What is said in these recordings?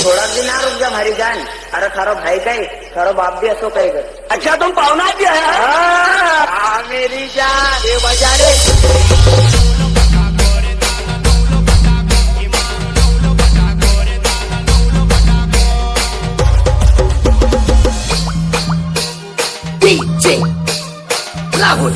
थोड़ा दिन आ रुक जा हमारी जान। अरे थारो भाई कहीं थारो बाप भी असो कहेगा। अच्छा तुम पाहुणा भी है? हाँ मेरी जान ये बजा रे। DJ Rahul.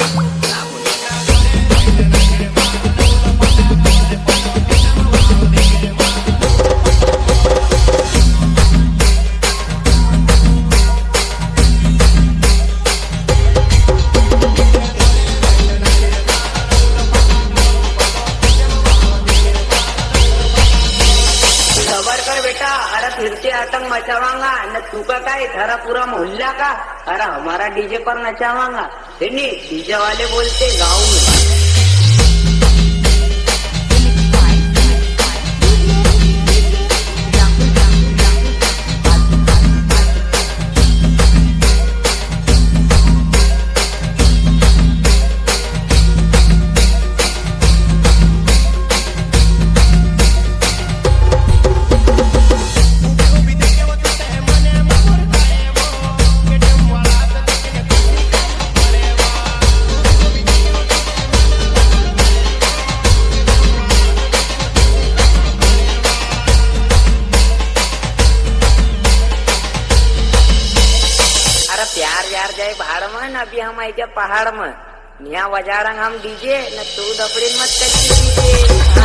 खबर कर बेटा, अरे फिर से आतंक मचावांगा न तू का काय थारा पूरा मोहल्ला का। अरे हमारा डीजे पर नचावांगा। डीजे वाले बोलते गाँव में प्यार यार जाए भाड़ में न अभी हम आई पहाड़ में यहाँ बजा रंग हम डीजे न तू दफड़ीन मत कच्ची डीजे।